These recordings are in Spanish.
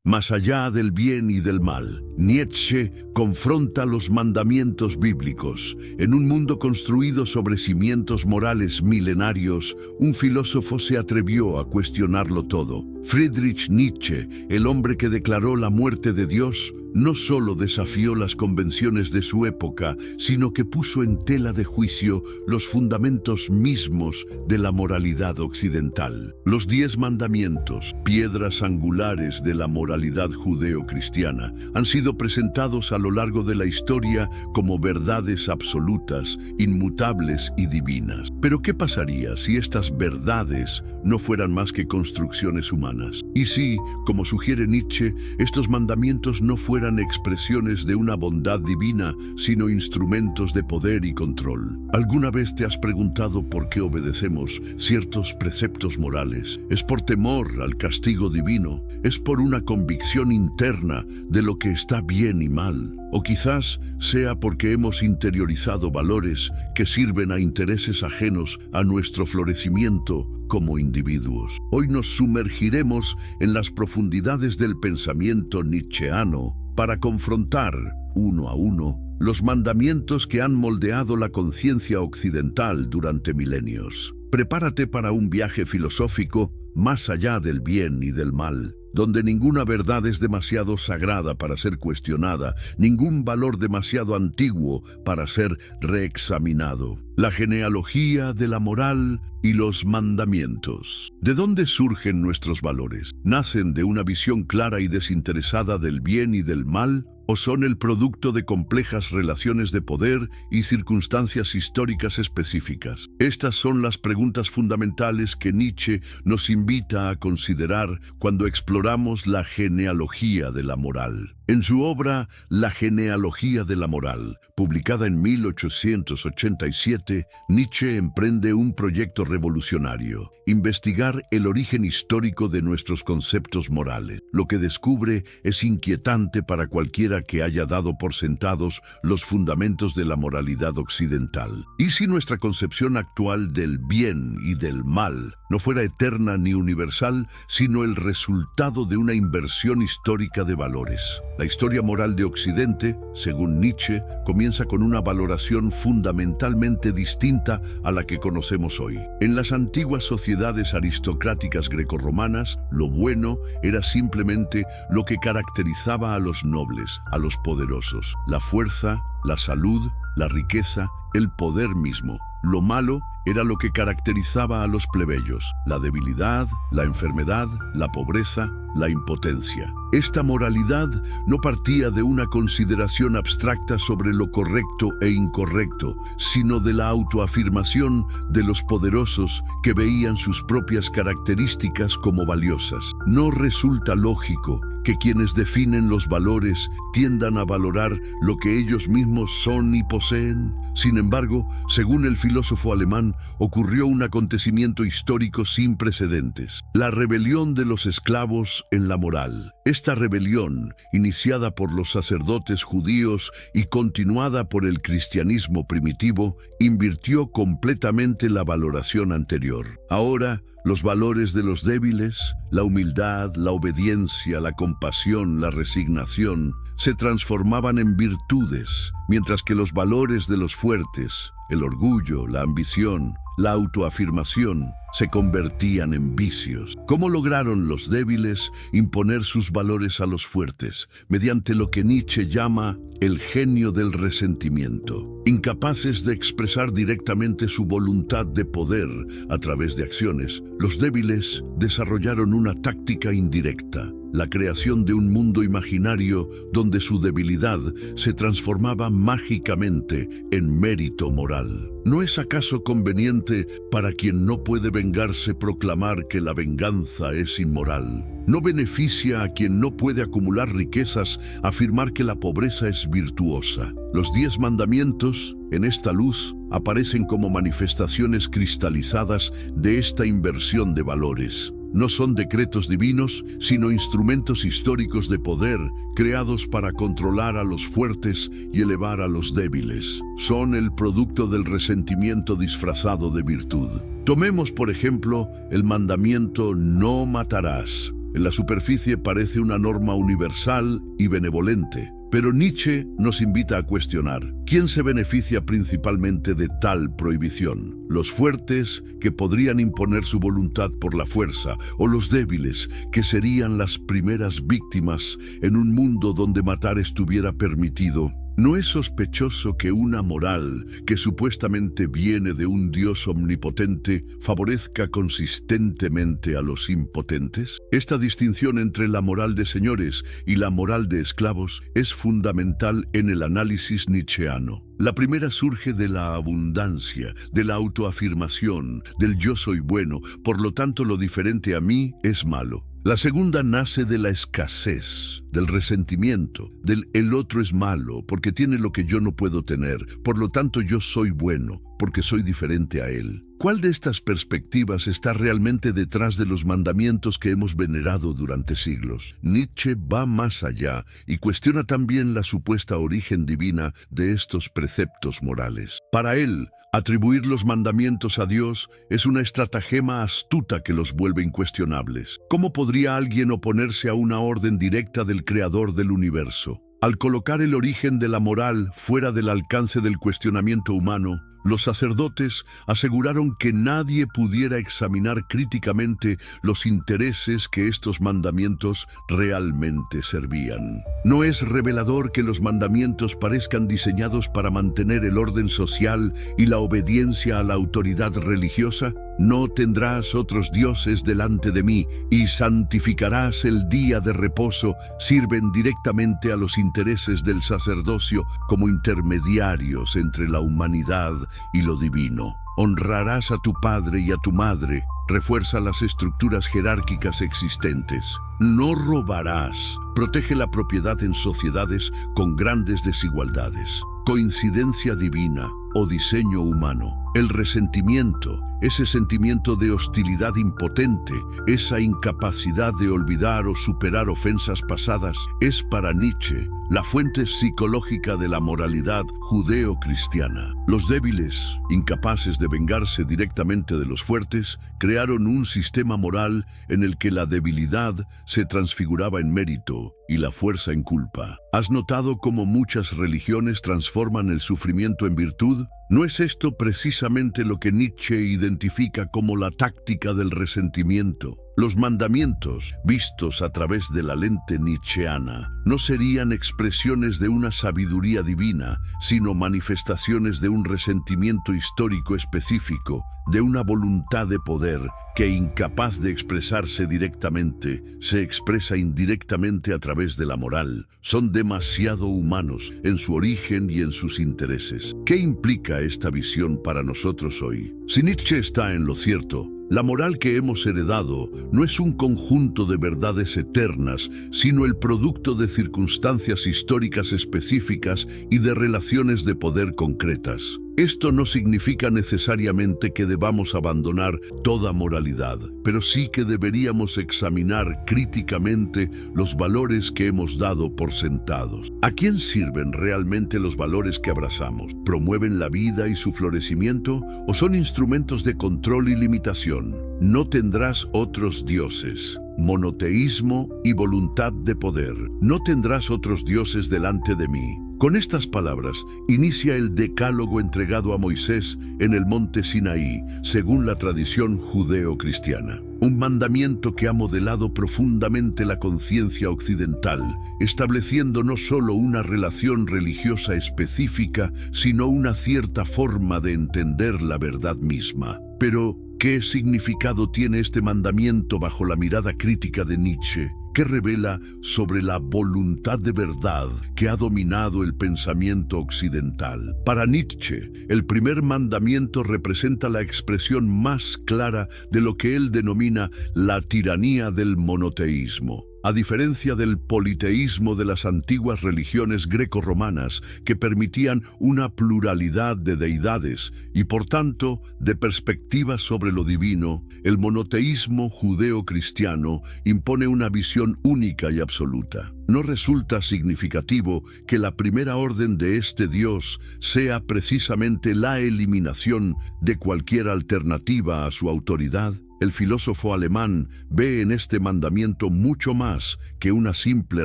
Más allá del bien y del mal, Nietzsche confronta los mandamientos bíblicos. En un mundo construido sobre cimientos morales milenarios, un filósofo se atrevió a cuestionarlo todo. Friedrich Nietzsche, el hombre que declaró la muerte de Dios, no solo desafió las convenciones de su época, sino que puso en tela de juicio los fundamentos mismos de la moralidad occidental. Los 10 mandamientos, piedras angulares de la moralidad judeo-cristiana, han sido presentados a lo largo de la historia como verdades absolutas, inmutables y divinas. Pero ¿qué pasaría si estas verdades no fueran más que construcciones humanas? Y si, como sugiere Nietzsche, estos mandamientos no fueran expresiones de una bondad divina, sino instrumentos de poder y control. ¿Alguna vez te has preguntado por qué obedecemos ciertos preceptos morales? ¿Es por temor al castigo divino? ¿Es por una convicción interna de lo que está bien y mal? O quizás sea porque hemos interiorizado valores que sirven a intereses ajenos a nuestro florecimiento como individuos. Hoy nos sumergiremos en las profundidades del pensamiento nietzscheano para confrontar, uno a uno, los mandamientos que han moldeado la conciencia occidental durante milenios. Prepárate para un viaje filosófico más allá del bien y del mal, donde ninguna verdad es demasiado sagrada para ser cuestionada, ningún valor demasiado antiguo para ser reexaminado. La genealogía de la moral y los mandamientos. ¿De dónde surgen nuestros valores? ¿Nacen de una visión clara y desinteresada del bien y del mal? ¿O son el producto de complejas relaciones de poder y circunstancias históricas específicas? Estas son las preguntas fundamentales que Nietzsche nos invita a considerar cuando exploramos la genealogía de la moral. En su obra La genealogía de la moral, publicada en 1887, Nietzsche emprende un proyecto revolucionario: investigar el origen histórico de nuestros conceptos morales. Lo que descubre es inquietante para cualquiera que haya dado por sentados los fundamentos de la moralidad occidental. ¿Y si nuestra concepción actual del bien y del mal no fuera eterna ni universal, sino el resultado de una inversión histórica de valores? La historia moral de Occidente, según Nietzsche, comienza con una valoración fundamentalmente distinta a la que conocemos hoy. En las antiguas sociedades aristocráticas grecorromanas, lo bueno era simplemente lo que caracterizaba a los nobles, a los poderosos: la fuerza, la salud, la riqueza, el poder mismo. Lo malo era lo que caracterizaba a los plebeyos: la debilidad, la enfermedad, la pobreza, la impotencia. Esta moralidad no partía de una consideración abstracta sobre lo correcto e incorrecto, sino de la autoafirmación de los poderosos que veían sus propias características como valiosas. No resulta lógico que quienes definen los valores tiendan a valorar lo que ellos mismos son y poseen. Sin embargo, según el filósofo alemán, ocurrió un acontecimiento histórico sin precedentes: la rebelión de los esclavos en la moral. Esta rebelión, iniciada por los sacerdotes judíos y continuada por el cristianismo primitivo, invirtió completamente la valoración anterior. Ahora, los valores de los débiles, la humildad, la obediencia, la compasión, la resignación, se transformaban en virtudes, mientras que los valores de los fuertes, el orgullo, la ambición, la autoafirmación, se convertían en vicios. ¿Cómo lograron los débiles imponer sus valores a los fuertes? Mediante lo que Nietzsche llama el genio del resentimiento. Incapaces de expresar directamente su voluntad de poder a través de acciones, los débiles desarrollaron una táctica indirecta: la creación de un mundo imaginario donde su debilidad se transformaba mágicamente en mérito moral. ¿No es acaso conveniente para quien no puede vengarse proclamar que la venganza es inmoral? ¿No beneficia a quien no puede acumular riquezas afirmar que la pobreza es virtuosa? Los 10 mandamientos, en esta luz, aparecen como manifestaciones cristalizadas de esta inversión de valores. No son decretos divinos, sino instrumentos históricos de poder creados para controlar a los fuertes y elevar a los débiles. Son el producto del resentimiento disfrazado de virtud. Tomemos, por ejemplo, el mandamiento "no matarás". En la superficie parece una norma universal y benevolente. Pero Nietzsche nos invita a cuestionar, ¿quién se beneficia principalmente de tal prohibición? ¿Los fuertes, que podrían imponer su voluntad por la fuerza, o los débiles, que serían las primeras víctimas en un mundo donde matar estuviera permitido? ¿No es sospechoso que una moral que supuestamente viene de un Dios omnipotente favorezca consistentemente a los impotentes? Esta distinción entre la moral de señores y la moral de esclavos es fundamental en el análisis nietzscheano. La primera surge de la abundancia, de la autoafirmación, del yo soy bueno, por lo tanto lo diferente a mí es malo. La segunda nace de la escasez, del resentimiento, del el otro es malo porque tiene lo que yo no puedo tener, por lo tanto yo soy bueno porque soy diferente a él. ¿Cuál de estas perspectivas está realmente detrás de los mandamientos que hemos venerado durante siglos? Nietzsche va más allá y cuestiona también la supuesta origen divina de estos preceptos morales. Para él, atribuir los mandamientos a Dios es una estratagema astuta que los vuelve incuestionables. ¿Cómo podría alguien oponerse a una orden directa del Creador del universo? Al colocar el origen de la moral fuera del alcance del cuestionamiento humano, los sacerdotes aseguraron que nadie pudiera examinar críticamente los intereses que estos mandamientos realmente servían. ¿No es revelador que los mandamientos parezcan diseñados para mantener el orden social y la obediencia a la autoridad religiosa? No tendrás otros dioses delante de mí y santificarás el día de reposo. Sirven directamente a los intereses del sacerdocio como intermediarios entre la humanidad y lo divino. Honrarás a tu padre y a tu madre. Refuerza las estructuras jerárquicas existentes. No robarás. Protege la propiedad en sociedades con grandes desigualdades. Coincidencia divina o diseño humano. El resentimiento, ese sentimiento de hostilidad impotente, esa incapacidad de olvidar o superar ofensas pasadas, es para Nietzsche la fuente psicológica de la moralidad judeo-cristiana. Los débiles, incapaces de vengarse directamente de los fuertes, crearon un sistema moral en el que la debilidad se transfiguraba en mérito y la fuerza en culpa. ¿Has notado cómo muchas religiones transforman el sufrimiento en virtud? ¿No es esto precisamente lo que Nietzsche identifica como la táctica del resentimiento? Los mandamientos, vistos a través de la lente nietzscheana, no serían expresiones de una sabiduría divina, sino manifestaciones de un resentimiento histórico específico, de una voluntad de poder que, incapaz de expresarse directamente, se expresa indirectamente a través de la moral. Son demasiado humanos en su origen y en sus intereses. ¿Qué implica esta visión para nosotros hoy? Si Nietzsche está en lo cierto, la moral que hemos heredado no es un conjunto de verdades eternas, sino el producto de circunstancias históricas específicas y de relaciones de poder concretas. Esto no significa necesariamente que debamos abandonar toda moralidad, pero sí que deberíamos examinar críticamente los valores que hemos dado por sentados. ¿A quién sirven realmente los valores que abrazamos? ¿Promueven la vida y su florecimiento o son instrumentos de control y limitación? No tendrás otros dioses. Monoteísmo y voluntad de poder. No tendrás otros dioses delante de mí. Con estas palabras inicia el decálogo entregado a Moisés en el monte Sinaí, según la tradición judeo-cristiana. Un mandamiento que ha modelado profundamente la conciencia occidental, estableciendo no solo una relación religiosa específica, sino una cierta forma de entender la verdad misma. Pero, ¿qué significado tiene este mandamiento bajo la mirada crítica de Nietzsche? ¿Qué revela sobre la voluntad de verdad que ha dominado el pensamiento occidental? Para Nietzsche, el primer mandamiento representa la expresión más clara de lo que él denomina la tiranía del monoteísmo. A diferencia del politeísmo de las antiguas religiones greco-romanas que permitían una pluralidad de deidades y, por tanto, de perspectivas sobre lo divino, el monoteísmo judeo-cristiano impone una visión única y absoluta. ¿No resulta significativo que la primera orden de este Dios sea precisamente la eliminación de cualquier alternativa a su autoridad? El filósofo alemán ve en este mandamiento mucho más que una simple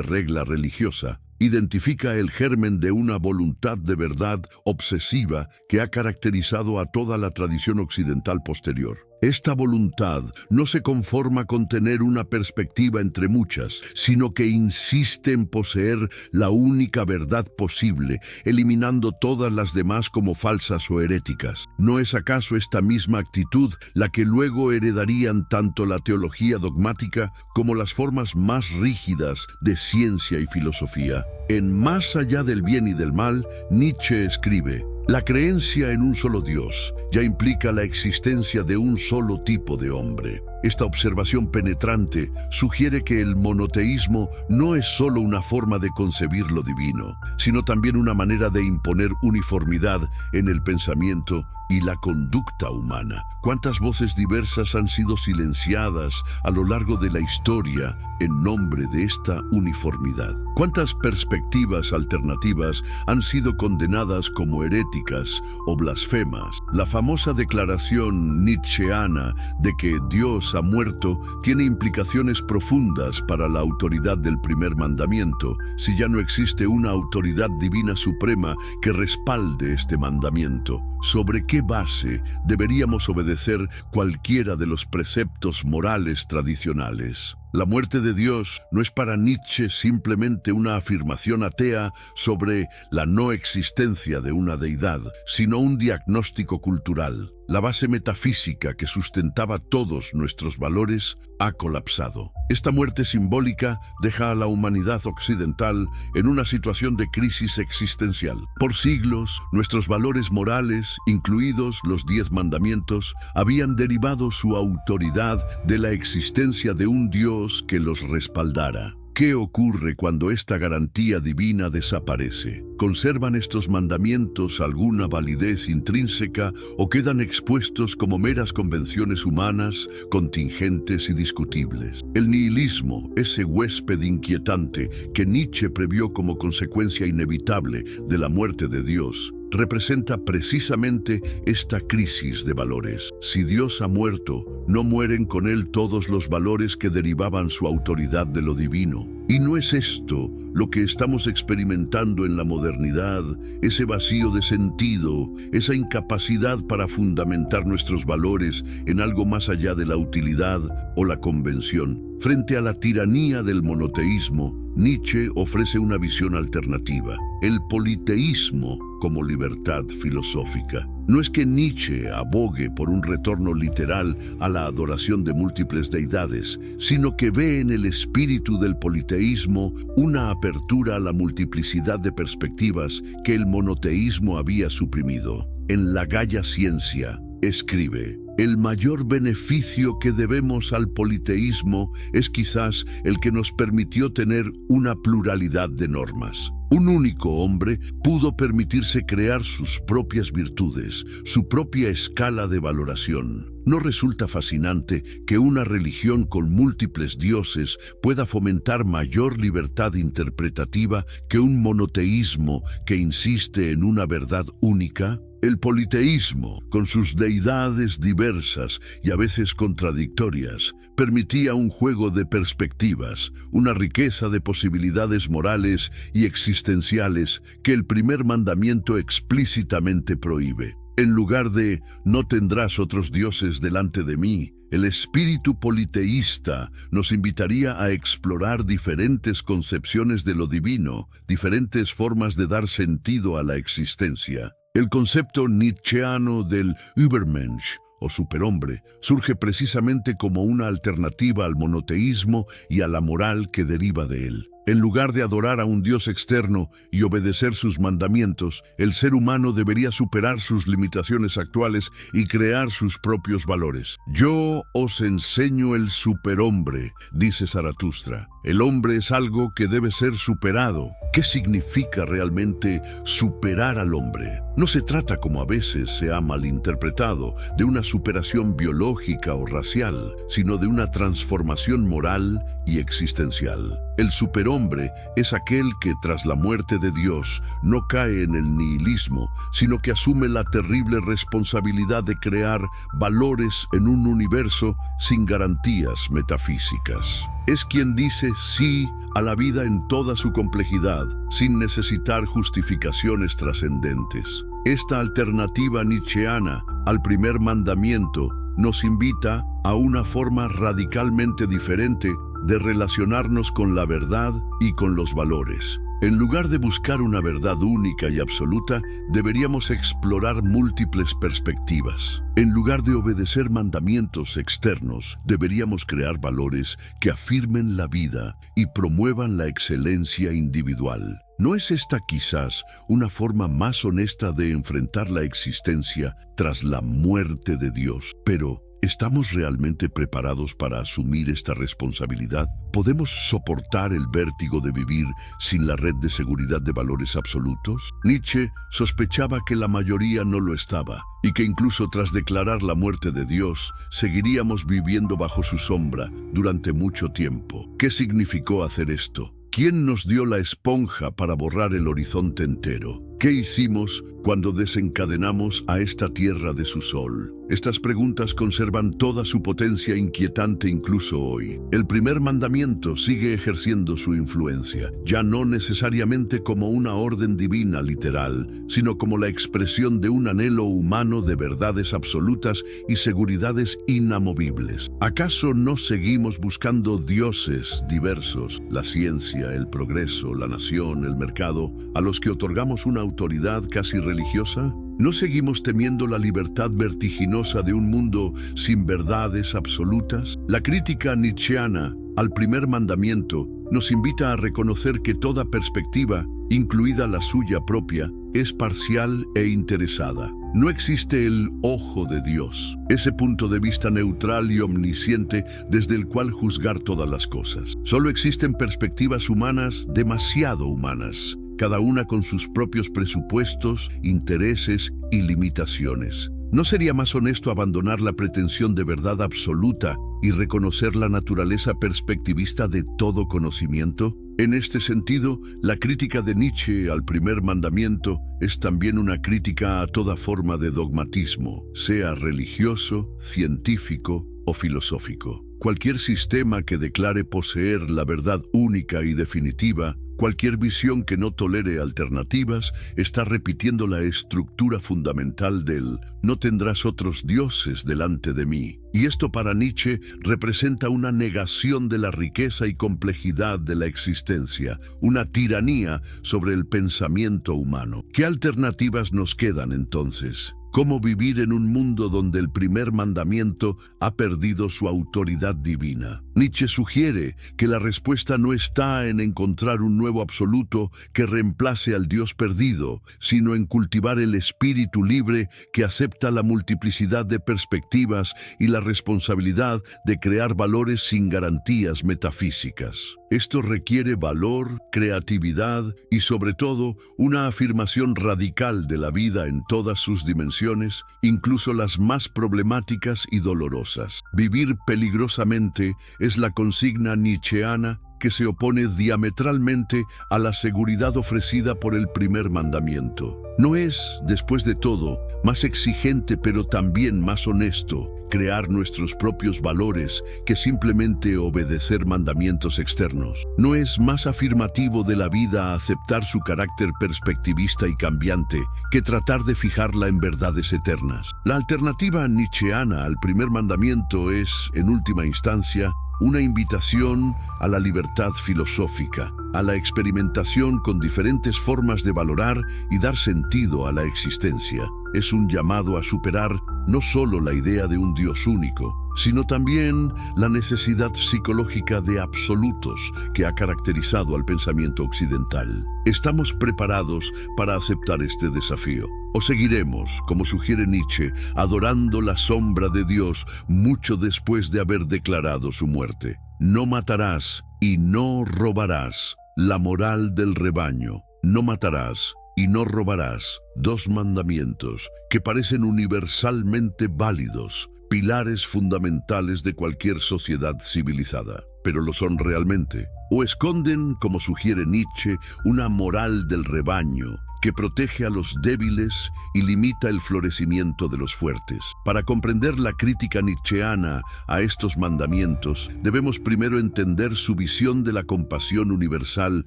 regla religiosa. Identifica el germen de una voluntad de verdad obsesiva que ha caracterizado a toda la tradición occidental posterior. Esta voluntad no se conforma con tener una perspectiva entre muchas, sino que insiste en poseer la única verdad posible, eliminando todas las demás como falsas o heréticas. ¿No es acaso esta misma actitud la que luego heredarían tanto la teología dogmática como las formas más rígidas de ciencia y filosofía? En Más allá del bien y del mal, Nietzsche escribe: la creencia en un solo Dios ya implica la existencia de un solo tipo de hombre. Esta observación penetrante sugiere que el monoteísmo no es solo una forma de concebir lo divino, sino también una manera de imponer uniformidad en el pensamiento y la conducta humana. ¿Cuántas voces diversas han sido silenciadas a lo largo de la historia en nombre de esta uniformidad? ¿Cuántas perspectivas alternativas han sido condenadas como heréticas o blasfemas? La famosa declaración nietzscheana de que Dios ha muerto tiene implicaciones profundas para la autoridad del primer mandamiento, si ya no existe una autoridad divina suprema que respalde este mandamiento. ¿Sobre qué base deberíamos obedecer cualquiera de los preceptos morales tradicionales? La muerte de Dios no es para Nietzsche simplemente una afirmación atea sobre la no existencia de una deidad, sino un diagnóstico cultural. La base metafísica que sustentaba todos nuestros valores ha colapsado. Esta muerte simbólica deja a la humanidad occidental en una situación de crisis existencial. Por siglos, nuestros valores morales, incluidos los 10 mandamientos, habían derivado su autoridad de la existencia de un Dios que los respaldara. ¿Qué ocurre cuando esta garantía divina desaparece? ¿Conservan estos mandamientos alguna validez intrínseca o quedan expuestos como meras convenciones humanas, contingentes y discutibles? El nihilismo, ese huésped inquietante que Nietzsche previó como consecuencia inevitable de la muerte de Dios, representa precisamente esta crisis de valores. Si Dios ha muerto, no mueren con él todos los valores que derivaban su autoridad de lo divino. ¿Y no es esto lo que estamos experimentando en la modernidad? Ese vacío de sentido, esa incapacidad para fundamentar nuestros valores en algo más allá de la utilidad o la convención. Frente a la tiranía del monoteísmo, Nietzsche ofrece una visión alternativa: el politeísmo como libertad filosófica. No es que Nietzsche abogue por un retorno literal a la adoración de múltiples deidades, sino que ve en el espíritu del politeísmo una apertura a la multiplicidad de perspectivas que el monoteísmo había suprimido. En La Gaia Ciencia, escribe: el mayor beneficio que debemos al politeísmo es quizás el que nos permitió tener una pluralidad de normas. Un único hombre pudo permitirse crear sus propias virtudes, su propia escala de valoración. ¿No resulta fascinante que una religión con múltiples dioses pueda fomentar mayor libertad interpretativa que un monoteísmo que insiste en una verdad única? El politeísmo, con sus deidades diversas y a veces contradictorias, permitía un juego de perspectivas, una riqueza de posibilidades morales y existenciales que el primer mandamiento explícitamente prohíbe. En lugar de «no tendrás otros dioses delante de mí», el espíritu politeísta nos invitaría a explorar diferentes concepciones de lo divino, diferentes formas de dar sentido a la existencia. El concepto nietzscheano del Übermensch, o superhombre, surge precisamente como una alternativa al monoteísmo y a la moral que deriva de él. En lugar de adorar a un Dios externo y obedecer sus mandamientos, el ser humano debería superar sus limitaciones actuales y crear sus propios valores. Yo os enseño el superhombre, dice Zaratustra. El hombre es algo que debe ser superado. ¿Qué significa realmente superar al hombre? No se trata, como a veces se ha malinterpretado, de una superación biológica o racial, sino de una transformación moral y existencial. El superhombre es aquel que, tras la muerte de Dios, no cae en el nihilismo, sino que asume la terrible responsabilidad de crear valores en un universo sin garantías metafísicas. Es quien dice sí a la vida en toda su complejidad, sin necesitar justificaciones trascendentes. Esta alternativa nietzscheana al primer mandamiento nos invita a una forma radicalmente diferente de relacionarnos con la verdad y con los valores. En lugar de buscar una verdad única y absoluta, deberíamos explorar múltiples perspectivas. En lugar de obedecer mandamientos externos, deberíamos crear valores que afirmen la vida y promuevan la excelencia individual. ¿No es esta quizás una forma más honesta de enfrentar la existencia tras la muerte de Dios? Pero, ¿estamos realmente preparados para asumir esta responsabilidad? ¿Podemos soportar el vértigo de vivir sin la red de seguridad de valores absolutos? Nietzsche sospechaba que la mayoría no lo estaba, y que incluso tras declarar la muerte de Dios, seguiríamos viviendo bajo su sombra durante mucho tiempo. ¿Qué significó hacer esto? ¿Quién nos dio la esponja para borrar el horizonte entero? ¿Qué hicimos cuando desencadenamos a esta tierra de su sol? Estas preguntas conservan toda su potencia inquietante incluso hoy. El primer mandamiento sigue ejerciendo su influencia, ya no necesariamente como una orden divina literal, sino como la expresión de un anhelo humano de verdades absolutas y seguridades inamovibles. ¿Acaso no seguimos buscando dioses diversos, la ciencia, el progreso, la nación, el mercado, a los que otorgamos una autoridad casi religiosa? ¿No seguimos temiendo la libertad vertiginosa de un mundo sin verdades absolutas? La crítica nietzscheana al primer mandamiento nos invita a reconocer que toda perspectiva, incluida la suya propia, es parcial e interesada. No existe el ojo de Dios, ese punto de vista neutral y omnisciente desde el cual juzgar todas las cosas. Solo existen perspectivas humanas demasiado humanas, cada una con sus propios presupuestos, intereses y limitaciones. ¿No sería más honesto abandonar la pretensión de verdad absoluta y reconocer la naturaleza perspectivista de todo conocimiento? En este sentido, la crítica de Nietzsche al primer mandamiento es también una crítica a toda forma de dogmatismo, sea religioso, científico o filosófico. Cualquier sistema que declare poseer la verdad única y definitiva, cualquier visión que no tolere alternativas, está repitiendo la estructura fundamental del «no tendrás otros dioses delante de mí». Y esto para Nietzsche representa una negación de la riqueza y complejidad de la existencia, una tiranía sobre el pensamiento humano. ¿Qué alternativas nos quedan entonces? ¿Cómo vivir en un mundo donde el primer mandamiento ha perdido su autoridad divina? Nietzsche sugiere que la respuesta no está en encontrar un nuevo absoluto que reemplace al Dios perdido, sino en cultivar el espíritu libre que acepta la multiplicidad de perspectivas y la responsabilidad de crear valores sin garantías metafísicas. Esto requiere valor, creatividad y, sobre todo, una afirmación radical de la vida en todas sus dimensiones, incluso las más problemáticas y dolorosas. Vivir peligrosamente es la consigna nietzscheana que se opone diametralmente a la seguridad ofrecida por el primer mandamiento. ¿No es, después de todo, más exigente pero también más honesto crear nuestros propios valores que simplemente obedecer mandamientos externos? ¿No es más afirmativo de la vida aceptar su carácter perspectivista y cambiante que tratar de fijarla en verdades eternas? La alternativa nietzscheana al primer mandamiento es, en última instancia, una invitación a la libertad filosófica, a la experimentación con diferentes formas de valorar y dar sentido a la existencia. Es un llamado a superar no solo la idea de un Dios único, sino también la necesidad psicológica de absolutos que ha caracterizado al pensamiento occidental. ¿Estamos preparados para aceptar este desafío? ¿O seguiremos, como sugiere Nietzsche, adorando la sombra de Dios mucho después de haber declarado su muerte? No matarás y no robarás. la moral del rebaño. No matarás y no robarás. Dos mandamientos que parecen universalmente válidos, pilares fundamentales de cualquier sociedad civilizada. Pero lo son realmente. O esconden, como sugiere Nietzsche, una moral del rebaño que protege a los débiles y limita el florecimiento de los fuertes. Para comprender la crítica nietzscheana a estos mandamientos, debemos primero entender su visión de la compasión universal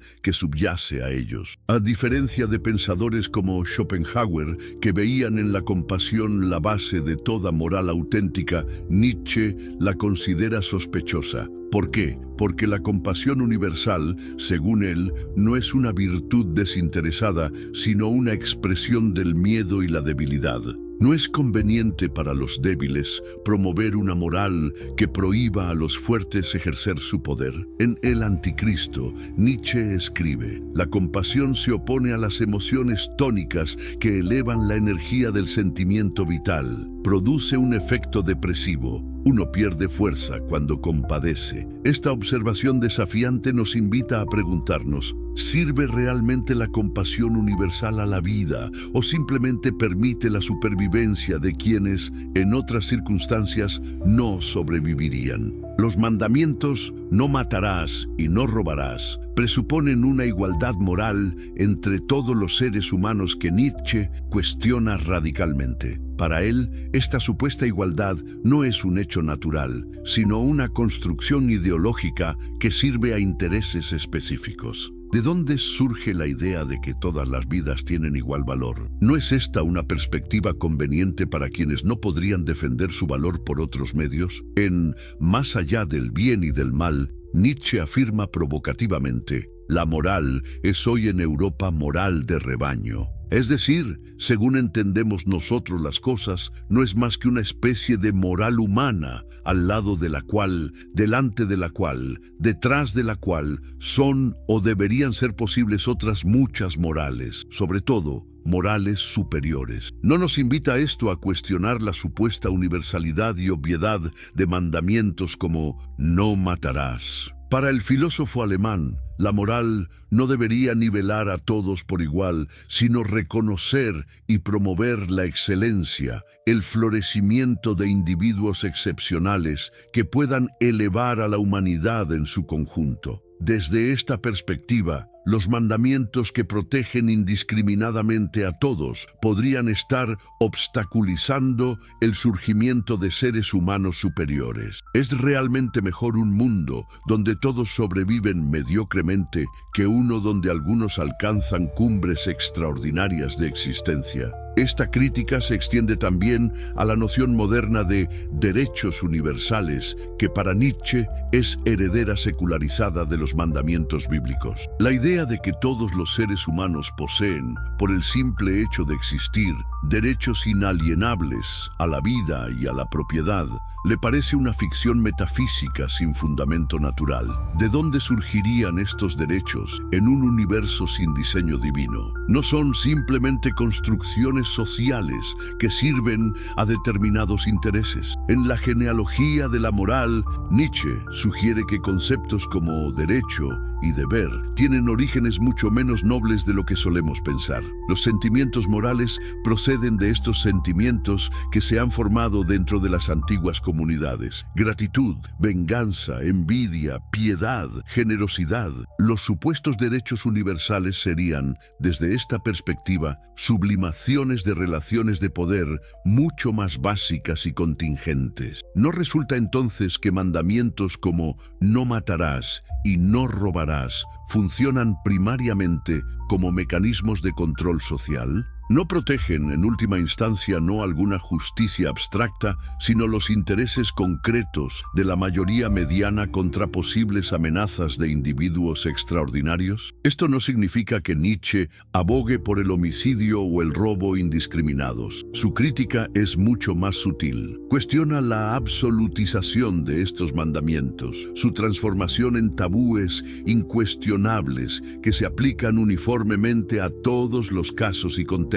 que subyace a ellos. A diferencia de pensadores como Schopenhauer, que veían en la compasión la base de toda moral auténtica, Nietzsche la considera sospechosa. ¿Por qué? Porque la compasión universal, según él, no es una virtud desinteresada, sino una expresión del miedo y la debilidad. No es conveniente para los débiles promover una moral que prohíba a los fuertes ejercer su poder. En El Anticristo, Nietzsche escribe: la compasión se opone a las emociones tónicas que elevan la energía del sentimiento vital. Produce un efecto depresivo. Uno pierde fuerza cuando compadece. Esta observación desafiante nos invita a preguntarnos: ¿sirve realmente la compasión universal a la vida o simplemente permite la supervivencia de quienes, en otras circunstancias, no sobrevivirían? Los mandamientos "no matarás" y "no robarás" presuponen una igualdad moral entre todos los seres humanos que Nietzsche cuestiona radicalmente. Para él, esta supuesta igualdad no es un hecho natural, sino una construcción ideológica que sirve a intereses específicos. ¿De dónde surge la idea de que todas las vidas tienen igual valor? ¿No es esta una perspectiva conveniente para quienes no podrían defender su valor por otros medios? En Más allá del bien y del mal, Nietzsche afirma provocativamente: la moral es hoy en Europa moral de rebaño. Es decir, según entendemos nosotros las cosas, no es más que una especie de moral humana, al lado de la cual, delante de la cual, detrás de la cual, son o deberían ser posibles otras muchas morales, sobre todo morales superiores. No nos invita esto a cuestionar la supuesta universalidad y obviedad de mandamientos como "no matarás". Para el filósofo alemán, la moral no debería nivelar a todos por igual, sino reconocer y promover la excelencia, el florecimiento de individuos excepcionales que puedan elevar a la humanidad en su conjunto. Desde esta perspectiva, los mandamientos que protegen indiscriminadamente a todos podrían estar obstaculizando el surgimiento de seres humanos superiores. ¿Es realmente mejor un mundo donde todos sobreviven mediocremente que uno donde algunos alcanzan cumbres extraordinarias de existencia? Esta crítica se extiende también a la noción moderna de derechos universales, que para Nietzsche es heredera secularizada de los mandamientos bíblicos. La idea de que todos los seres humanos poseen, por el simple hecho de existir, derechos inalienables a la vida y a la propiedad, le parece una ficción metafísica sin fundamento natural. ¿De dónde surgirían estos derechos en un universo sin diseño divino? No son simplemente construcciones sociales que sirven a determinados intereses. En la genealogía de la moral, Nietzsche sugiere que conceptos como derecho y deber tienen orígenes mucho menos nobles de lo que solemos pensar. Los sentimientos morales proceden de estos sentimientos que se han formado dentro de las antiguas comunidades: gratitud, venganza, envidia, piedad, generosidad. Los supuestos derechos universales serían, desde esta perspectiva, sublimaciones de relaciones de poder mucho más básicas y contingentes. ¿No resulta entonces que mandamientos como "no matarás" y "no robarás" funcionan primariamente como mecanismos de control social? No protegen, en última instancia, no alguna justicia abstracta, sino los intereses concretos de la mayoría mediana contra posibles amenazas de individuos extraordinarios. Esto no significa que Nietzsche abogue por el homicidio o el robo indiscriminados. Su crítica es mucho más sutil. Cuestiona la absolutización de estos mandamientos, su transformación en tabúes incuestionables que se aplican uniformemente a todos los casos y contextos.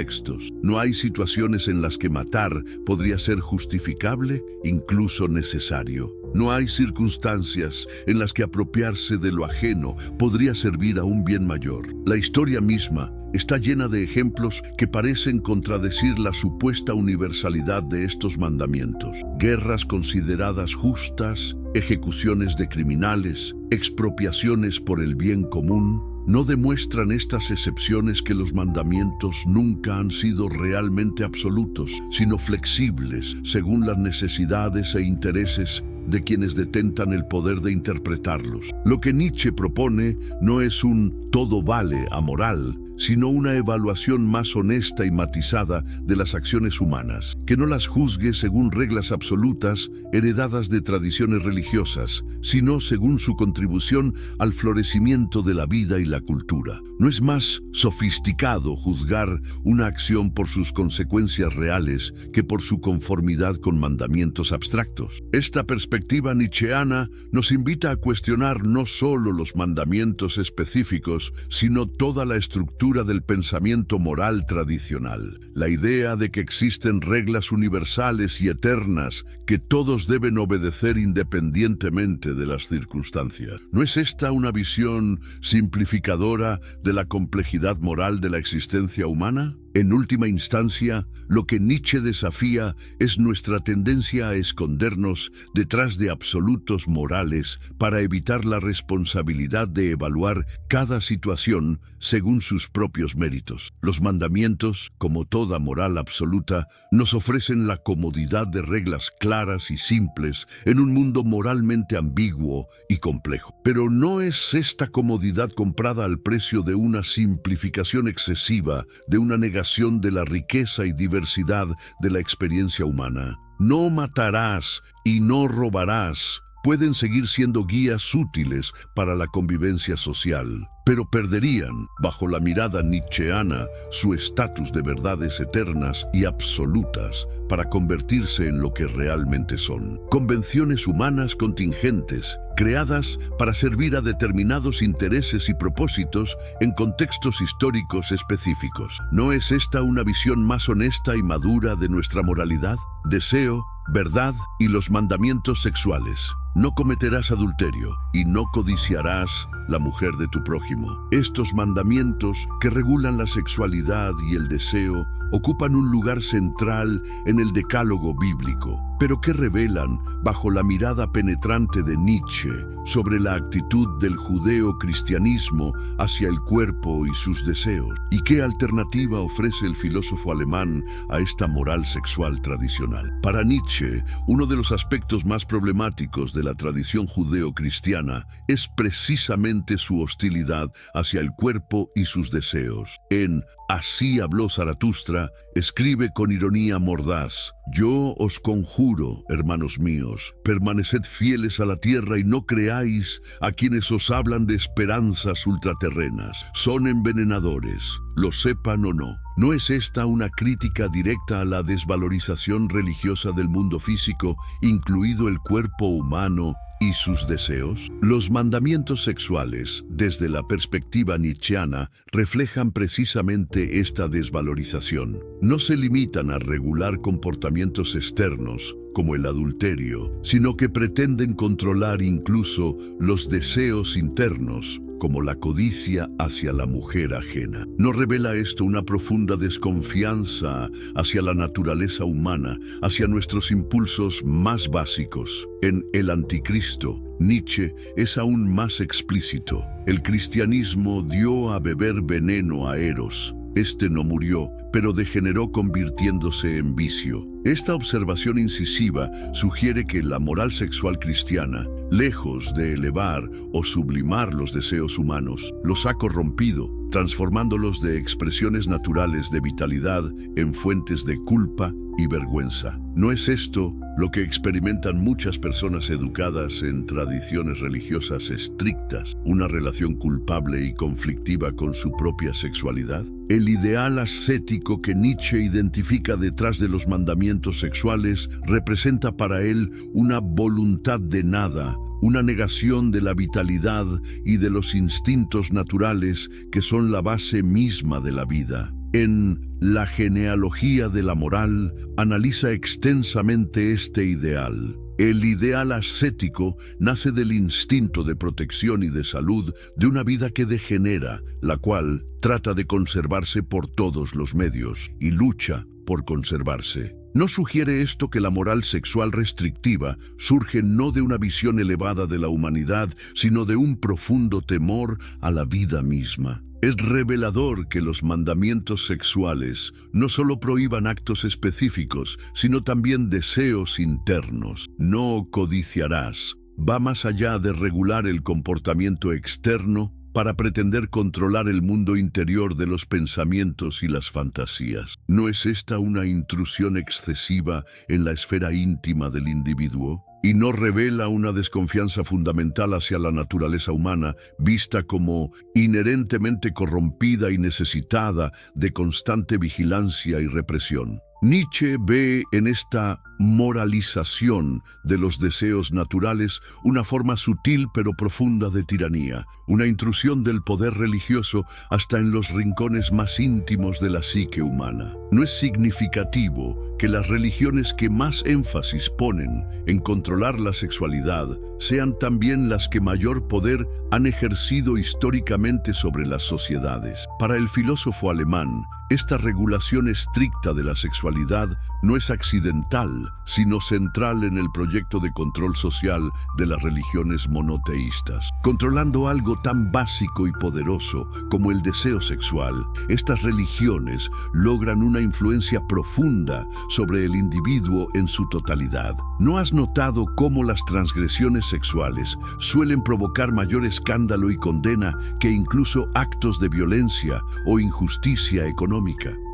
No hay situaciones en las que matar podría ser justificable, incluso necesario. No hay circunstancias en las que apropiarse de lo ajeno podría servir a un bien mayor. La historia misma está llena de ejemplos que parecen contradecir la supuesta universalidad de estos mandamientos. Guerras consideradas justas, ejecuciones de criminales, expropiaciones por el bien común. ¿No demuestran estas excepciones que los mandamientos nunca han sido realmente absolutos, sino flexibles según las necesidades e intereses de quienes detentan el poder de interpretarlos? Lo que Nietzsche propone no es un todo vale amoral, sino una evaluación más honesta y matizada de las acciones humanas, que no las juzgue según reglas absolutas heredadas de tradiciones religiosas, sino según su contribución al florecimiento de la vida y la cultura. No es más sofisticado juzgar una acción por sus consecuencias reales que por su conformidad con mandamientos abstractos. Esta perspectiva nietzscheana nos invita a cuestionar no solo los mandamientos específicos, sino toda la estructura del pensamiento moral tradicional. La idea de que existen reglas universales y eternas que todos deben obedecer independientemente de las circunstancias. ¿No es esta una visión simplificadora de la complejidad moral de la existencia humana? En última instancia, lo que Nietzsche desafía es nuestra tendencia a escondernos detrás de absolutos morales para evitar la responsabilidad de evaluar cada situación según sus propios méritos. Los mandamientos, como toda moral absoluta, nos ofrecen la comodidad de reglas claras y simples en un mundo moralmente ambiguo y complejo. Pero ¿no es esta comodidad comprada al precio de una simplificación excesiva, de una negación de la riqueza y diversidad de la experiencia humana? No matarás y no robarás pueden seguir siendo guías útiles para la convivencia social, pero perderían, bajo la mirada nietzscheana, su estatus de verdades eternas y absolutas para convertirse en lo que realmente son: convenciones humanas contingentes, creadas para servir a determinados intereses y propósitos en contextos históricos específicos. ¿No es esta una visión más honesta y madura de nuestra moralidad? Deseo, verdad y los mandamientos sexuales. No cometerás adulterio y no codiciarás la mujer de tu prójimo. Estos mandamientos, que regulan la sexualidad y el deseo, ocupan un lugar central en el decálogo bíblico, pero que revelan, bajo la mirada penetrante de Nietzsche, sobre la actitud del judeo-cristianismo hacia el cuerpo y sus deseos. ¿Y qué alternativa ofrece el filósofo alemán a esta moral sexual tradicional? Para Nietzsche, uno de los aspectos más problemáticos de la tradición judeo-cristiana es precisamente su hostilidad hacia el cuerpo y sus deseos. En Así habló Zaratustra, escribe con ironía mordaz: yo os conjuro, hermanos míos, permaneced fieles a la tierra y no creáis a quienes os hablan de esperanzas ultraterrenas. Son envenenadores, lo sepan o no. ¿No es esta una crítica directa a la desvalorización religiosa del mundo físico, incluido el cuerpo humano y sus deseos? Los mandamientos sexuales, desde la perspectiva nietzscheana, reflejan precisamente esta desvalorización. No se limitan a regular comportamientos externos, como el adulterio, sino que pretenden controlar incluso los deseos internos, como la codicia hacia la mujer ajena. ¿No revela esto una profunda desconfianza hacia la naturaleza humana, hacia nuestros impulsos más básicos? En El Anticristo, Nietzsche es aún más explícito. El cristianismo dio a beber veneno a Eros. Este no murió, pero degeneró convirtiéndose en vicio. Esta observación incisiva sugiere que la moral sexual cristiana, lejos de elevar o sublimar los deseos humanos, los ha corrompido, transformándolos de expresiones naturales de vitalidad en fuentes de culpa y vergüenza. ¿No es esto lo que experimentan muchas personas educadas en tradiciones religiosas estrictas, una relación culpable y conflictiva con su propia sexualidad? El ideal ascético que Nietzsche identifica detrás de los mandamientos sexuales representa para él una voluntad de nada, una negación de la vitalidad y de los instintos naturales que son la base misma de la vida. En La genealogía de la moral analiza extensamente este ideal. El ideal ascético nace del instinto de protección y de salud de una vida que degenera, la cual trata de conservarse por todos los medios y lucha por conservarse. ¿No sugiere esto que la moral sexual restrictiva surge no de una visión elevada de la humanidad, sino de un profundo temor a la vida misma? Es revelador que los mandamientos sexuales no solo prohíban actos específicos, sino también deseos internos. No codiciarás. Va más allá de regular el comportamiento externo para pretender controlar el mundo interior de los pensamientos y las fantasías. ¿No es esta una intrusión excesiva en la esfera íntima del individuo? ¿Y no revela una desconfianza fundamental hacia la naturaleza humana, vista como inherentemente corrompida y necesitada de constante vigilancia y represión? Nietzsche ve en esta moralización de los deseos naturales una forma sutil pero profunda de tiranía, una intrusión del poder religioso hasta en los rincones más íntimos de la psique humana. ¿No es significativo que las religiones que más énfasis ponen en controlar la sexualidad sean también las que mayor poder han ejercido históricamente sobre las sociedades? Para el filósofo alemán, esta regulación estricta de la sexualidad no es accidental, sino central en el proyecto de control social de las religiones monoteístas. Controlando algo tan básico y poderoso como el deseo sexual, estas religiones logran una influencia profunda sobre el individuo en su totalidad. ¿No has notado cómo las transgresiones sexuales suelen provocar mayor escándalo y condena que incluso actos de violencia o injusticia económica?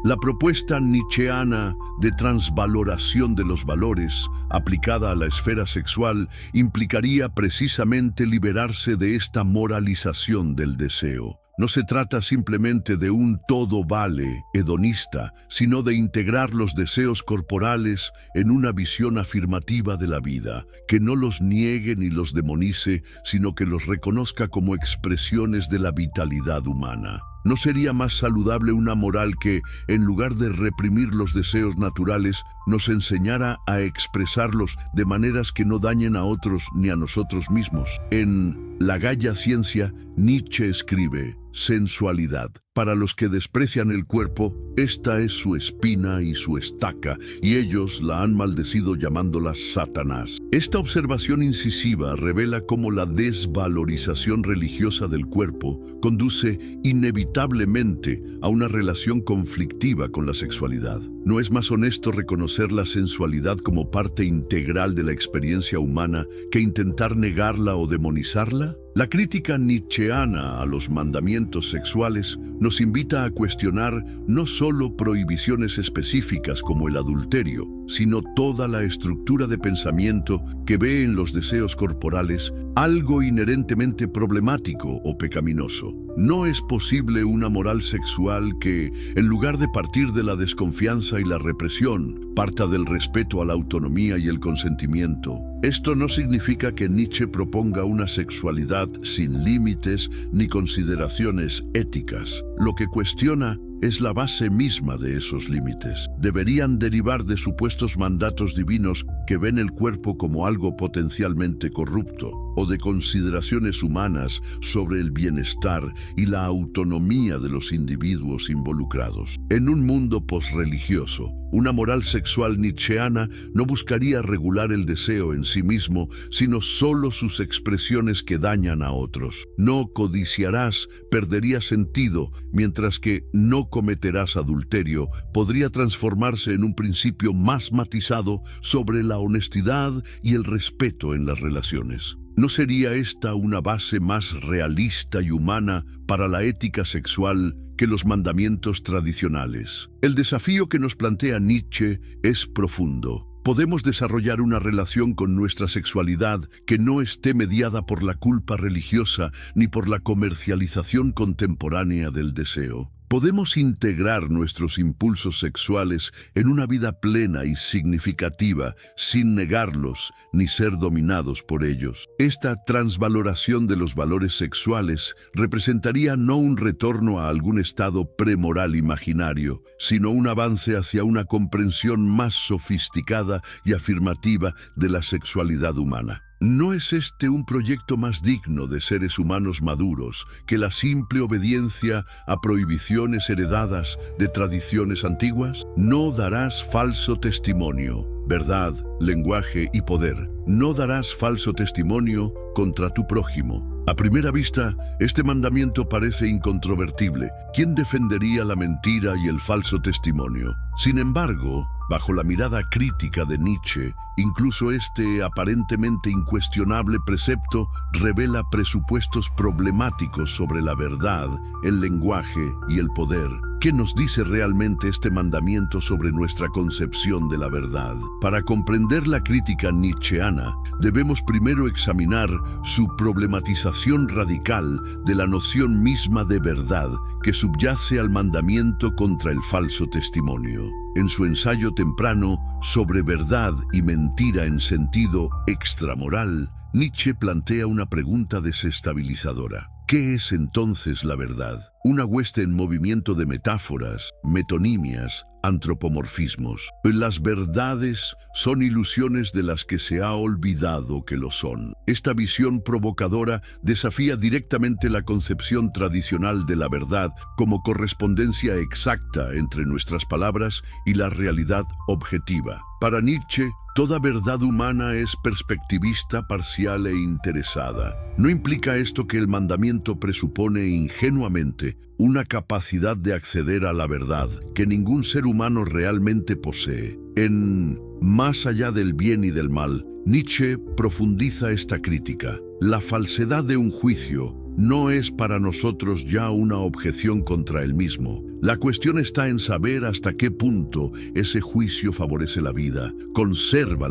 La propuesta nietzscheana de transvaloración de los valores aplicada a la esfera sexual implicaría precisamente liberarse de esta moralización del deseo. No se trata simplemente de un todo vale hedonista, sino de integrar los deseos corporales en una visión afirmativa de la vida, que no los niegue ni los demonice, sino que los reconozca como expresiones de la vitalidad humana. ¿No sería más saludable una moral que, en lugar de reprimir los deseos naturales, nos enseñara a expresarlos de maneras que no dañen a otros ni a nosotros mismos? En La Gaia Ciencia, Nietzsche escribe: sensualidad. Para los que desprecian el cuerpo, esta es su espina y su estaca, y ellos la han maldecido llamándola Satanás. Esta observación incisiva revela cómo la desvalorización religiosa del cuerpo conduce inevitablemente a una relación conflictiva con la sexualidad. ¿No es más honesto reconocer la sensualidad como parte integral de la experiencia humana que intentar negarla o demonizarla? La crítica nietzscheana a los mandamientos sexuales nos invita a cuestionar no solo prohibiciones específicas como el adulterio, sino toda la estructura de pensamiento que ve en los deseos corporales algo inherentemente problemático o pecaminoso. No es posible una moral sexual que, en lugar de partir de la desconfianza y la represión, parta del respeto a la autonomía y el consentimiento. Esto no significa que Nietzsche proponga una sexualidad sin límites ni consideraciones éticas. Lo que cuestiona es la base misma de esos límites. Deberían derivar de supuestos mandatos divinos que ven el cuerpo como algo potencialmente corrupto, o de consideraciones humanas sobre el bienestar y la autonomía de los individuos involucrados. En un mundo posreligioso, una moral sexual nietzscheana no buscaría regular el deseo en sí mismo, sino solo sus expresiones que dañan a otros. No codiciarás perdería sentido, mientras que no cometerás adulterio podría transformarse en un principio más matizado sobre la honestidad y el respeto en las relaciones. ¿No sería esta una base más realista y humana para la ética sexual que los mandamientos tradicionales? El desafío que nos plantea Nietzsche es profundo. Podemos desarrollar una relación con nuestra sexualidad que no esté mediada por la culpa religiosa ni por la comercialización contemporánea del deseo. Podemos integrar nuestros impulsos sexuales en una vida plena y significativa sin negarlos ni ser dominados por ellos. Esta transvaloración de los valores sexuales representaría no un retorno a algún estado premoral imaginario, sino un avance hacia una comprensión más sofisticada y afirmativa de la sexualidad humana. ¿No es este un proyecto más digno de seres humanos maduros que la simple obediencia a prohibiciones heredadas de tradiciones antiguas? No darás falso testimonio. Verdad, lenguaje y poder. No darás falso testimonio contra tu prójimo. A primera vista, este mandamiento parece incontrovertible. ¿Quién defendería la mentira y el falso testimonio? Sin embargo, bajo la mirada crítica de Nietzsche, incluso este aparentemente incuestionable precepto revela presupuestos problemáticos sobre la verdad, el lenguaje y el poder. ¿Qué nos dice realmente este mandamiento sobre nuestra concepción de la verdad? Para comprender la crítica nietzscheana, debemos primero examinar su problematización radical de la noción misma de verdad que subyace al mandamiento contra el falso testimonio. En su ensayo temprano sobre verdad y mentira en sentido extramoral, Nietzsche plantea una pregunta desestabilizadora. ¿Qué es entonces la verdad? Una hueste en movimiento de metáforas, metonimias, antropomorfismos. Las verdades son ilusiones de las que se ha olvidado que lo son. Esta visión provocadora desafía directamente la concepción tradicional de la verdad como correspondencia exacta entre nuestras palabras y la realidad objetiva. Para Nietzsche, toda verdad humana es perspectivista, parcial e interesada. No implica esto que el mandamiento presupone ingenuamente una capacidad de acceder a la verdad que ningún ser humano realmente posee. En Más allá del bien y del mal, Nietzsche profundiza esta crítica. La falsedad de un juicio no es para nosotros ya una objeción contra el mismo. La cuestión está en saber hasta qué punto ese juicio favorece la vida, conserva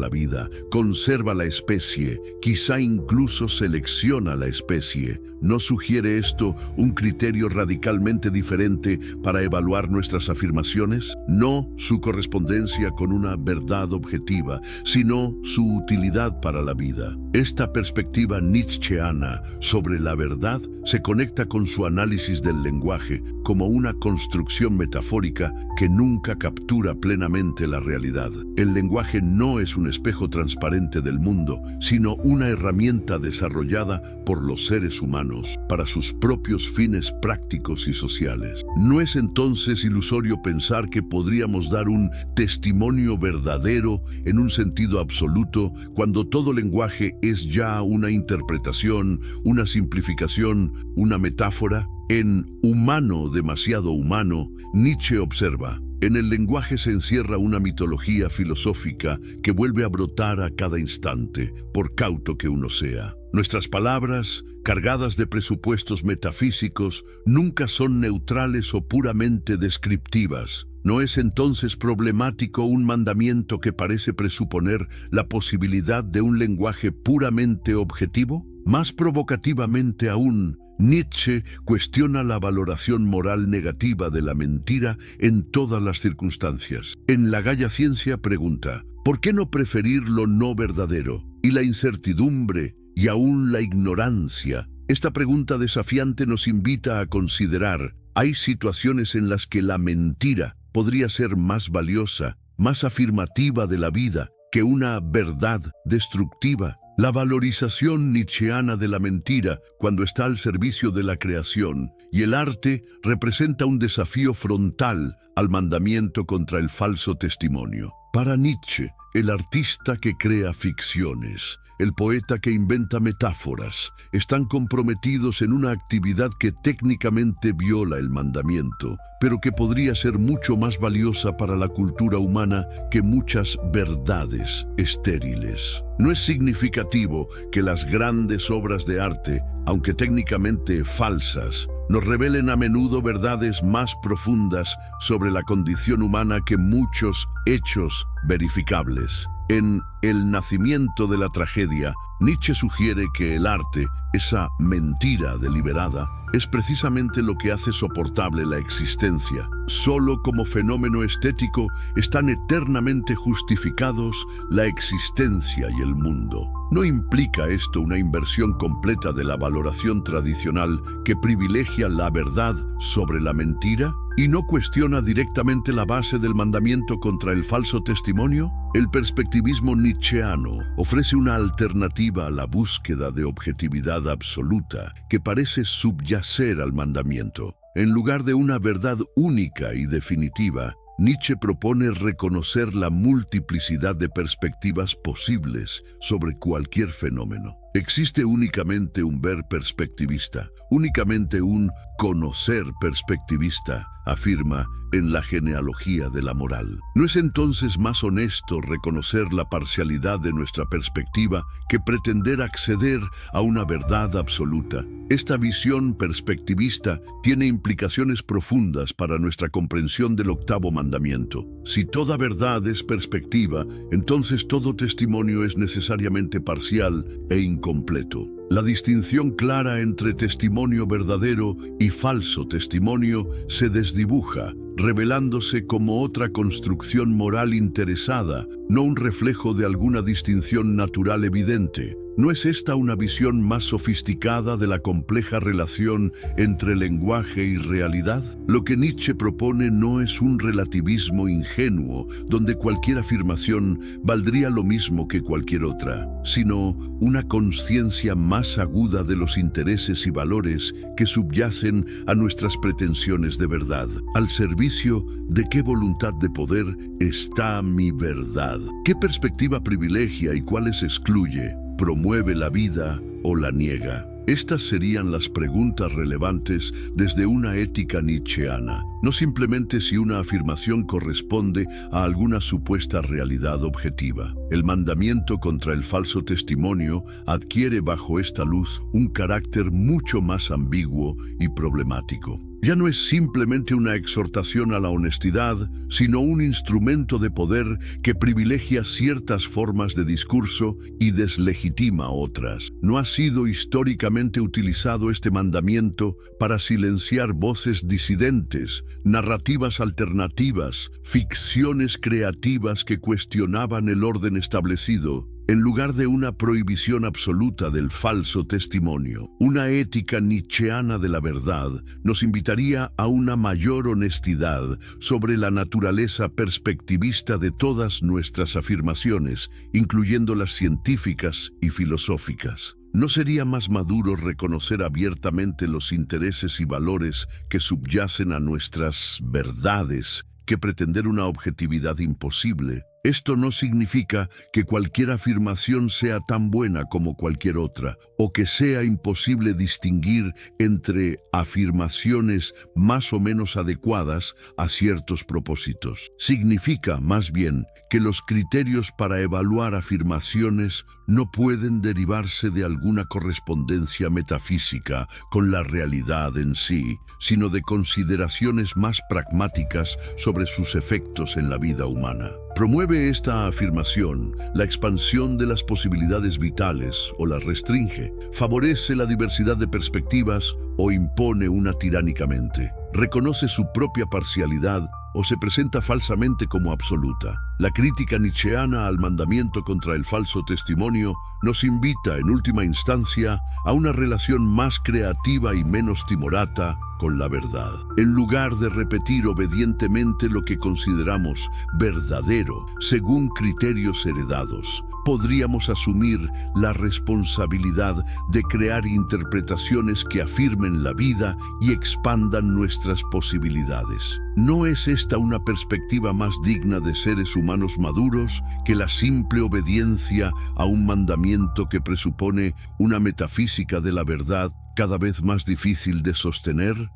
la especie, quizá incluso selecciona la especie. ¿No sugiere esto un criterio radicalmente diferente para evaluar nuestras afirmaciones? No su correspondencia con una verdad objetiva, sino su utilidad para la vida. Esta perspectiva nietzscheana sobre la verdad se conecta con su análisis del lenguaje como una construcción metafórica que nunca captura plenamente la realidad. El lenguaje no es un espejo transparente del mundo, sino una herramienta desarrollada por los seres humanos para sus propios fines prácticos y sociales. ¿No es entonces ilusorio pensar que podríamos dar un testimonio verdadero en un sentido absoluto cuando todo lenguaje es ya una interpretación, una simplificación, una metáfora? En Humano, demasiado humano, Nietzsche observa: en el lenguaje se encierra una mitología filosófica que vuelve a brotar a cada instante, por cauto que uno sea. Nuestras palabras, cargadas de presupuestos metafísicos, nunca son neutrales o puramente descriptivas. ¿No es entonces problemático un mandamiento que parece presuponer la posibilidad de un lenguaje puramente objetivo? Más provocativamente aún, Nietzsche cuestiona la valoración moral negativa de la mentira en todas las circunstancias. En La Gaia Ciencia pregunta: ¿por qué no preferir lo no verdadero? Y la incertidumbre y aún la ignorancia. Esta pregunta desafiante nos invita a considerar: hay situaciones en las que la mentira podría ser más valiosa, más afirmativa de la vida que una verdad destructiva. La valorización nietzscheana de la mentira, cuando está al servicio de la creación, y el arte, representa un desafío frontal al mandamiento contra el falso testimonio. Para Nietzsche, el artista que crea ficciones, el poeta que inventa metáforas, están comprometidos en una actividad que técnicamente viola el mandamiento, pero que podría ser mucho más valiosa para la cultura humana que muchas verdades estériles. No es significativo que las grandes obras de arte, aunque técnicamente falsas, nos revelen a menudo verdades más profundas sobre la condición humana que muchos hechos verificables. En El nacimiento de la tragedia, Nietzsche sugiere que el arte, esa mentira deliberada, es precisamente lo que hace soportable la existencia. Solo como fenómeno estético están eternamente justificados la existencia y el mundo. ¿No implica esto una inversión completa de la valoración tradicional que privilegia la verdad sobre la mentira? ¿Y no cuestiona directamente la base del mandamiento contra el falso testimonio? El perspectivismo nietzscheano ofrece una alternativa a la búsqueda de objetividad absoluta que parece subyacer al mandamiento. En lugar de una verdad única y definitiva, Nietzsche propone reconocer la multiplicidad de perspectivas posibles sobre cualquier fenómeno. Existe únicamente un ver perspectivista, únicamente un conocer perspectivista, afirma en La genealogía de la moral. ¿No es entonces más honesto reconocer la parcialidad de nuestra perspectiva que pretender acceder a una verdad absoluta? Esta visión perspectivista tiene implicaciones profundas para nuestra comprensión del octavo mandamiento. Si toda verdad es perspectiva, entonces todo testimonio es necesariamente parcial e incompleto. La distinción clara entre testimonio verdadero y falso testimonio se desdibuja, revelándose como otra construcción moral interesada, no un reflejo de alguna distinción natural evidente. ¿No es esta una visión más sofisticada de la compleja relación entre lenguaje y realidad? Lo que Nietzsche propone no es un relativismo ingenuo, donde cualquier afirmación valdría lo mismo que cualquier otra, sino una conciencia más aguda de los intereses y valores que subyacen a nuestras pretensiones de verdad. ¿Al servicio de qué voluntad de poder está mi verdad? ¿Qué perspectiva privilegia y cuáles excluye? ¿Promueve la vida o la niega? Estas serían las preguntas relevantes desde una ética nietzscheana, no simplemente si una afirmación corresponde a alguna supuesta realidad objetiva. El mandamiento contra el falso testimonio adquiere bajo esta luz un carácter mucho más ambiguo y problemático. Ya no es simplemente una exhortación a la honestidad, sino un instrumento de poder que privilegia ciertas formas de discurso y deslegitima otras. ¿No ha sido históricamente utilizado este mandamiento para silenciar voces disidentes, narrativas alternativas, ficciones creativas que cuestionaban el orden establecido? En lugar de una prohibición absoluta del falso testimonio, una ética nietzscheana de la verdad nos invitaría a una mayor honestidad sobre la naturaleza perspectivista de todas nuestras afirmaciones, incluyendo las científicas y filosóficas. ¿No sería más maduro reconocer abiertamente los intereses y valores que subyacen a nuestras verdades que pretender una objetividad imposible? Esto no significa que cualquier afirmación sea tan buena como cualquier otra, o que sea imposible distinguir entre afirmaciones más o menos adecuadas a ciertos propósitos. Significa, más bien, que los criterios para evaluar afirmaciones no pueden derivarse de alguna correspondencia metafísica con la realidad en sí, sino de consideraciones más pragmáticas sobre sus efectos en la vida humana. ¿Promueve esta afirmación la expansión de las posibilidades vitales o las restringe? ¿Favorece la diversidad de perspectivas o impone una tiránicamente? ¿Reconoce su propia parcialidad o se presenta falsamente como absoluta? La crítica nietzscheana al mandamiento contra el falso testimonio nos invita, en última instancia, a una relación más creativa y menos timorata con la verdad. En lugar de repetir obedientemente lo que consideramos verdadero según criterios heredados, podríamos asumir la responsabilidad de crear interpretaciones que afirmen la vida y expandan nuestras posibilidades. ¿No es esta una perspectiva más digna de seres humanos maduros que la simple obediencia a un mandamiento que presupone una metafísica de la verdad cada vez más difícil de sostener?